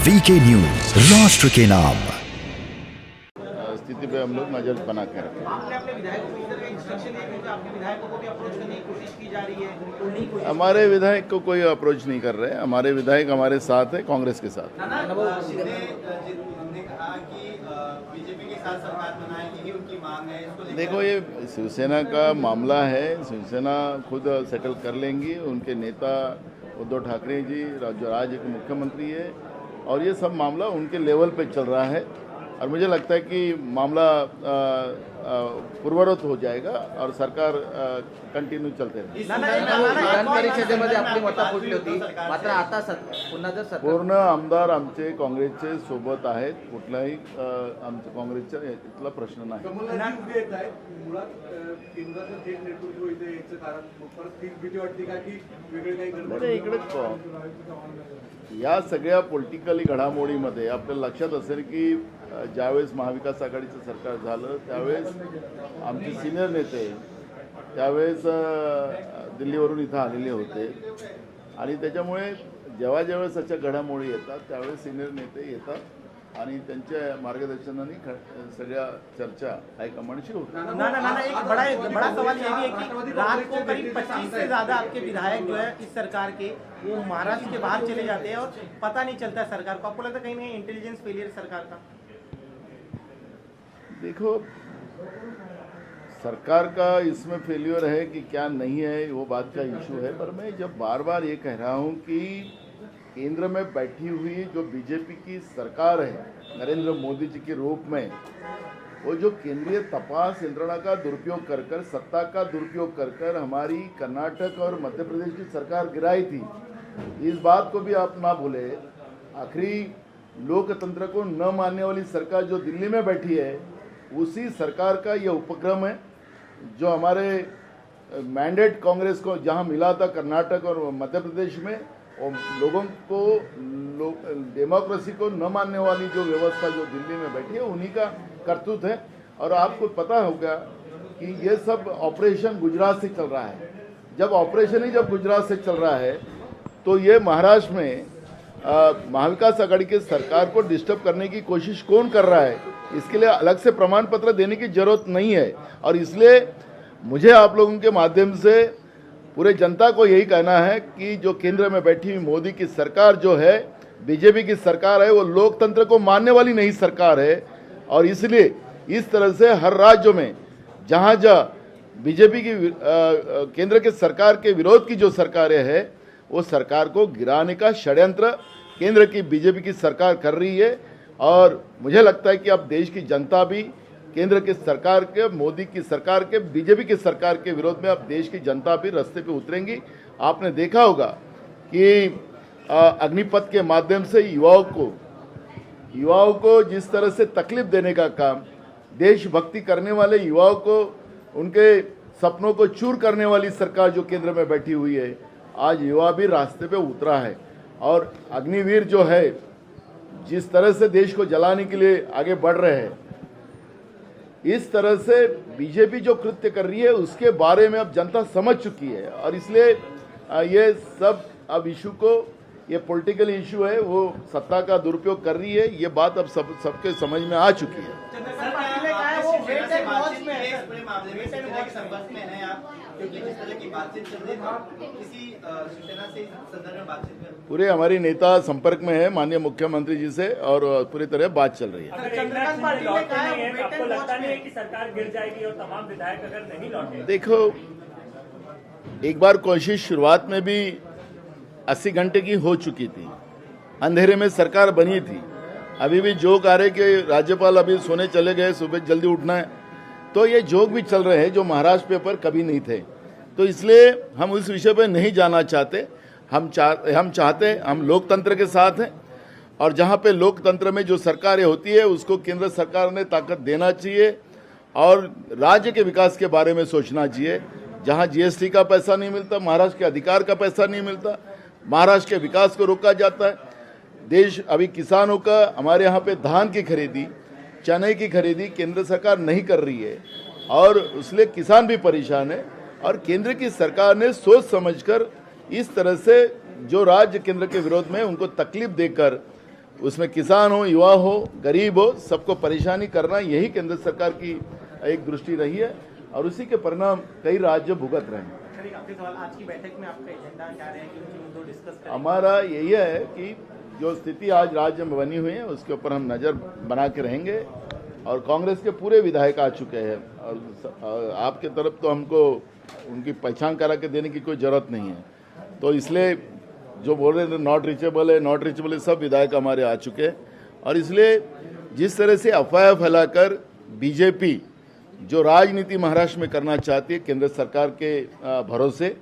VK news, राष्ट्र के नाम। स्थिति पे हम लोग नजर बना के रखें। आपने अपने विधायकों को इस तरह का इंस्ट्रक्शन दिया क्योंकि आपके विधायकों को भी अप्रोच करने की कोशिश की जा रही है, उन्हीं को हमारे विधायक को कोई अप्रोच नहीं कर रहे हैं। हमारे विधायक हमारे साथ है, कांग्रेस के साथ। हमने कहा कि बीजेपी के साथ सरकार बनाएगी ही उनकी मांग है, इसको देखो, ये शिवसेना का मामला है, शिवसेना खुद सेटल कर लेंगी। उनके नेता उद्धव ठाकरे जी जो राज्य के मुख्यमंत्री है, और ये सब मामला उनके लेवल पे चल रहा है। और मुझे लगता है कि मामला पूर्ववत हो जाएगा और सरकार कंटिन्यू चलते रहेगी। विधान परिषदेमध्ये आपली मतं फुटली होती, मात्र आता पुन्हा जर सरकार पूर्ण आमदार आमचे काँग्रेसचे सोबत आहेत, कुठलाही आमच्या काँग्रेसचा इथला प्रश्न नाही। नाही, इकडे या सगळ्या पॉलिटिकली घडामोडीमध्ये आपल्याला लक्षात असेल की ज्यावेळेस महाविकास आघाडीचं सरकार झालं त्यावेळेस आमचे सिनियर नेते त्यावेळेस दिल्लीवरून इथं आलेले होते, आणि त्याच्यामुळे जेव्हा जेव्हा अशा घडामोडी येतात त्यावेळेस सिनियर नेते येतात आणि त्यांच्या मार्गदर्शनाने सगळ्या चर्चा हाईकमांडशी होती। ना एक बड़ा सवाल ये भी है कि रात को करीब 25 से ज्यादा आपके विधायक जो है इस सरकार के वो महाराष्ट्र के बाहर चले जाते हैं और पता नहीं चलता है सरकार को। आपको लगता है कहीं ना कहीं इंटेलिजेंस फेलियर सरकार का? देखो, सरकार का इसमें फेल्योर है कि क्या नहीं है वो बात का इशू है, पर मैं जब बार बार ये कह रहा हूँ कि केंद्र में बैठी हुई जो बीजेपी की सरकार है नरेंद्र मोदी जी के रूप में, वो जो केंद्रीय तपास यंत्रणा का दुरुपयोग कर कर, सत्ता का दुरुपयोग कर कर हमारी कर्नाटक और मध्य प्रदेश की सरकार गिराई थी, इस बात को भी आप ना भूले। आखिरी लोकतंत्र को न मानने वाली सरकार जो दिल्ली में बैठी है, उसी सरकार का ये उपक्रम है जो हमारे मैंडेट कांग्रेस को जहां मिला था कर्नाटक और मध्य प्रदेश में, और लोगों को डेमोक्रेसी को न मानने वाली जो व्यवस्था जो दिल्ली में बैठी है उन्हीं का करतूत है। और आपको पता होगा कि ये सब ऑपरेशन गुजरात से चल रहा है। जब ऑपरेशन ही जब गुजरात से चल रहा है तो ये महाराष्ट्र में महाविकास आघाड़ी की सरकार को डिस्टर्ब करने की कोशिश कौन कर रहा है, इसके लिए अलग से प्रमाण पत्र देने की जरूरत नहीं है। और इसलिए मुझे आप लोगों के माध्यम से पूरे जनता को यही कहना है कि जो केंद्र में बैठी हुई मोदी की सरकार जो है, बीजेपी की सरकार है, वो लोकतंत्र को मानने वाली नहीं सरकार है। और इसलिए इस तरह से हर राज्यों में जहाँ जहाँ बीजेपी की केंद्र के सरकार के विरोध की जो सरकारें हैं, वो सरकार को गिराने का षड्यंत्र केंद्र की बीजेपी की सरकार कर रही है। और मुझे लगता है कि अब देश की जनता भी केंद्र की सरकार के, मोदी की सरकार के, बीजेपी की सरकार के विरोध में अब देश की जनता भी रास्ते पे उतरेंगी। आपने देखा होगा कि अग्निपथ के माध्यम से युवाओं को जिस तरह से तकलीफ देने का काम, देशभक्ति करने वाले युवाओं को उनके सपनों को चूर करने वाली सरकार जो केंद्र में बैठी हुई है, आज युवा भी रास्ते पे उतरा है। और अग्निवीर जो है जिस तरह से देश को जलाने के लिए आगे बढ़ रहे हैं, इस तरह से बीजेपी जो कृत्य कर रही है उसके बारे में अब जनता समझ चुकी है। और इसलिए ये सब अब इशू को, ये पॉलिटिकल इशू है, वो सत्ता का दुरुपयोग कर रही है, ये बात अब सबके समझ में आ चुकी है। पूरे हमारी नेता संपर्क में है माननीय मुख्यमंत्री जी से, और पूरी तरह बात चल रही है। आपको लगता नहीं है कि सरकार गिर जाएगी और तमाम विधायक अगर नहीं लौटे? देखो, एक बार कोशिश शुरुआत में भी 80 घंटे की हो चुकी थी, अंधेरे में सरकार बनी थी। अभी भी जोक आ रहे कि राज्यपाल अभी सोने चले गए, सुबह जल्दी उठना है, तो ये जोक भी चल रहे हैं जो महाराष्ट्र पेपर कभी नहीं थे। तो इसलिए हम उस विषय पे नहीं जाना चाहते। हम चाहते हम लोकतंत्र के साथ हैं, और जहाँ पे लोकतंत्र में जो सरकारें होती है उसको केंद्र सरकार ने ताकत देना चाहिए और राज्य के विकास के बारे में सोचना चाहिए। जहाँ जीएसटी का पैसा नहीं मिलता, महाराष्ट्र के अधिकार का पैसा नहीं मिलता, महाराष्ट्र के विकास को रोका जाता है। देश अभी किसानों का, हमारे यहाँ पे धान की खरीदी, चने की खरीदी केंद्र सरकार नहीं कर रही है, और इसलिए किसान भी परेशान है। और केंद्र की सरकार ने सोच समझकर इस तरह से जो राज्य केंद्र के विरोध में उनको तकलीफ देकर उसमें किसान हो, युवा हो, गरीब हो, सबको परेशानी करना, यही केंद्र सरकार की एक दृष्टि रही है और उसी के परिणाम कई राज्य भुगत रहे हैं। सर, एक आखिरी सवाल, आज की बैठक में आपका एजेंडा क्या रहेगा, किन मुद्दों डिस्कस करेंगे? हमारा यही है कि जो स्थिति आज राज्य में बनी हुई है उसके ऊपर हम नज़र बना के रहेंगे और कांग्रेस के पूरे विधायक आ चुके हैं और आपके तरफ तो हमको उनकी पहचान करा के देने की कोई ज़रूरत नहीं है। तो इसलिए जो बोल रहे थे नॉट रीचेबल है, सब विधायक हमारे आ चुके हैं और इसलिए जिस तरह से अफवाह फैलाकर बीजेपी जो राजनीति महाराष्ट्र में करना चाहती है केंद्र सरकार के भरोसे,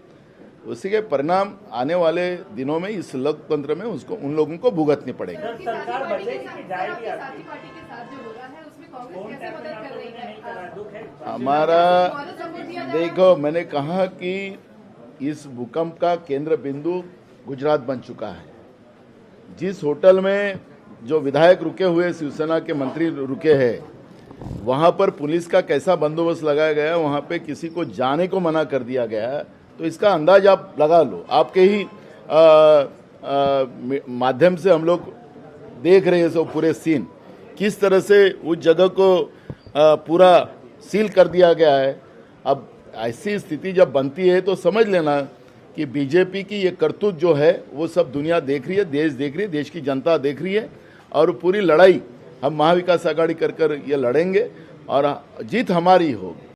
उसी के परिणाम आने वाले दिनों में इस लोकतंत्र में उसको उन लोगों को भुगतने पड़ेंगे। सरकार बचेगी कि जाएगी साथी पार्टी के साथ जो हो रहा है उसमें कांग्रेस कैसे मदद कर रही है? दुख है। हमारा देखो, मैंने कहा कि इस भूकंप का केंद्र बिंदु गुजरात बन चुका है। जिस होटल में जो विधायक रुके हुए, शिवसेना के मंत्री रुके हैं, वहां पर पुलिस का कैसा बंदोबस्त लगाया गया, वहां पे किसी को जाने को मना कर दिया गया है। तो इसका अंदाज आप लगा लो। आपके ही माध्यम से हम लोग देख रहे हैं सब पूरे सीन, किस तरह से उस जगह को पूरा सील कर दिया गया है। अब ऐसी स्थिति जब बनती है तो समझ लेना कि बीजेपी की ये करतूत जो है वो सब दुनिया देख रही है, देश देख रही है, देश की जनता देख रही है और पूरी लड़ाई हम महाविकास आघाड़ी कर ये लड़ेंगे और जीत हमारी होगी।